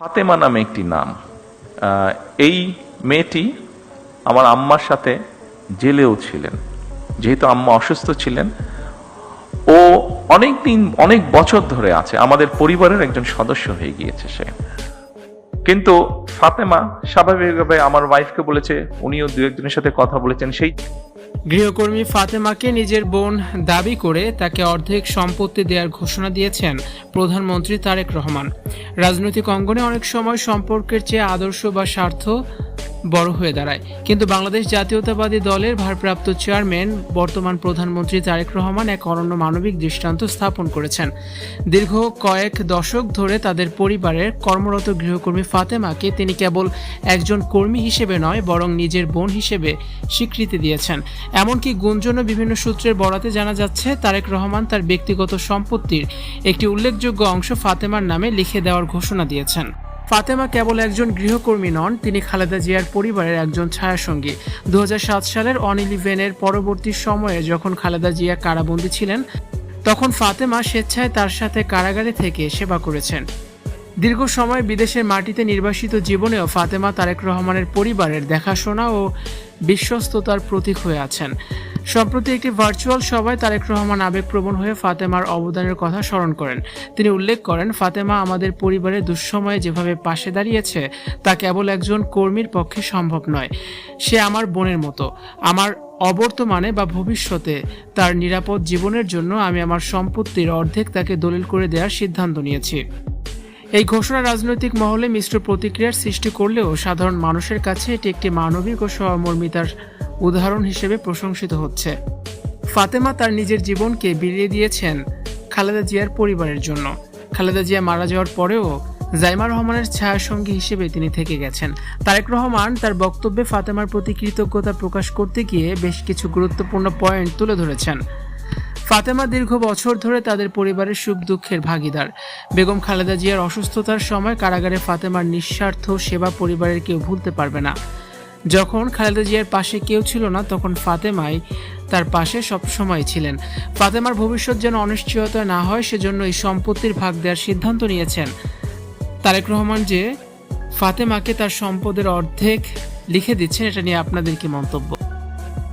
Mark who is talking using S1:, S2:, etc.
S1: ফাতেমা নামে একটি নাম। এই মেয়েটি আমার আম্মার সাথে জেলেও ছিলেন। যেহেতু আম্মা অসুস্থ ছিলেন, ও অনেক বছর ধরে আছে, আমাদের পরিবারের একজন সদস্য হয়ে গিয়েছে সে। কিন্তু ফাতেমা স্বাভাবিকভাবে আমার ওয়াইফকে বলেছে, উনিও দু একজনের সাথে কথা বলেছেন। সেই
S2: গৃহকর্মী ফাতেমাকে নিজের বোন দাবি করে তাকে অর্ধেক সম্পত্তি দেওয়ার ঘোষণা দিয়েছেন প্রধানমন্ত্রী তারেক রহমান। রাজনৈতিক অঙ্গনে অনেক সময় সম্পর্কের চেয়ে আদর্শ বা স্বার্থ বড় হয়ে দাঁড়ায়, কিন্তু বাংলাদেশ জাতীয়তাবাদী দলের ভারপ্রাপ্ত চেয়ারম্যান বর্তমান প্রধানমন্ত্রী তারেক রহমান এক অনন্য মানবিক দৃষ্টান্ত স্থাপন করেছেন। দীর্ঘ কয়েক দশক ধরে তাদের পরিবারের কর্মরত গৃহকর্মী ফাতেমাকে তিনি কেবল একজন কর্মী হিসেবে নয়, বরং নিজের বোন হিসেবে স্বীকৃতি দিয়েছেন। এমনকি গুঞ্জনও বিভিন্ন সূত্রের বরাতে জানা যাচ্ছে, তারেক রহমান তার ব্যক্তিগত সম্পত্তির একটি উল্লেখযোগ্য অংশ ফাতেমার নামে লিখে দেওয়ার ঘোষণা দিয়েছেন। ফাতেমা কেবল একজন গৃহকর্মী নন, তিনি খালেদা জিয়ার পরিবারের একজন ছায়াসঙ্গী। 2007 সালের অন-11-এর পরবর্তী সময়ে যখন খালেদা জিয়া কারাবন্দী ছিলেন, তখন ফাতেমা স্বেচ্ছায় তার সাথে কারাগারে থেকে সেবা করেছেন। দীর্ঘ সময় বিদেশের মাটিতে নির্বাসিত জীবনেও ফাতেমা তারেক রহমানের পরিবারের দেখাশোনা ও বিশ্বস্ততার প্রতীক হয়ে আছেন। সম্প্রতি একটি ভার্চুয়াল সভায় তারেক রহমান আবেগপ্রবণ হয়ে ফাতেমার অবদানের কথা স্মরণ করেন। তিনি উল্লেখ করেন, ফাতেমা আমাদের পরিবারের দুঃসময়ে যেভাবে পাশে দাঁড়িয়েছে তা কেবল একজন কর্মীর পক্ষে সম্ভব নয়। সে আমার বোনের মতো। আমার অবর্তমানে বা ভবিষ্যতে তার নিরাপদ জীবনের জন্য আমি আমার সম্পত্তির অর্ধেক তাকে দলিল করে দেওয়ার সিদ্ধান্ত নিয়েছি। এই ঘোষণা রাজনৈতিক মহলে মিশ্র প্রতিক্রিয়ার সৃষ্টি করলেও সাধারণ মানুষের কাছে এটি একটি মানবিক ও সহমর্মিতার উদাহরণ হিসেবে প্রশংসিত হচ্ছে। ফাতেমা তার নিজের জীবনকে বিলিয়ে দিয়েছেন খালেদা জিয়ার পরিবারের জন্য। খালেদা জিয়া মারা যাওয়ার পরেও জাইমা রহমানের ছায়াসঙ্গী হিসেবে তিনি থেকে গেছেন। তারেক রহমান তার বক্তব্যে ফাতেমার প্রতি কৃতজ্ঞতা প্রকাশ করতে গিয়ে বেশ কিছু গুরুত্বপূর্ণ পয়েন্ট তুলে ধরেছেন। ফাতেমা দীর্ঘ বছর ধরে তাদের পরিবারের সুখ দুঃখের ভাগিদার। বেগম খালেদা জিয়ার অসুস্থতার সময় কারাগারে ফাতেমার নিঃস্বার্থ সেবা পরিবারের কেউ ভুলতে পারবে না। যখন খালেদা জিয়ার পাশে কেউ ছিল না, তখন ফাতেমাই তার পাশে সবসময় ছিলেন। ফাতেমার ভবিষ্যৎ যেন অনিশ্চয়তা না হয়, সেজন্য এই সম্পত্তির ভাগ দেওয়ার সিদ্ধান্ত নিয়েছেন তারেক রহমান। যে ফাতেমাকে তার সম্পদের অর্ধেক লিখে দিচ্ছেন, এটা নিয়ে আপনাদের কি মন্তব্য?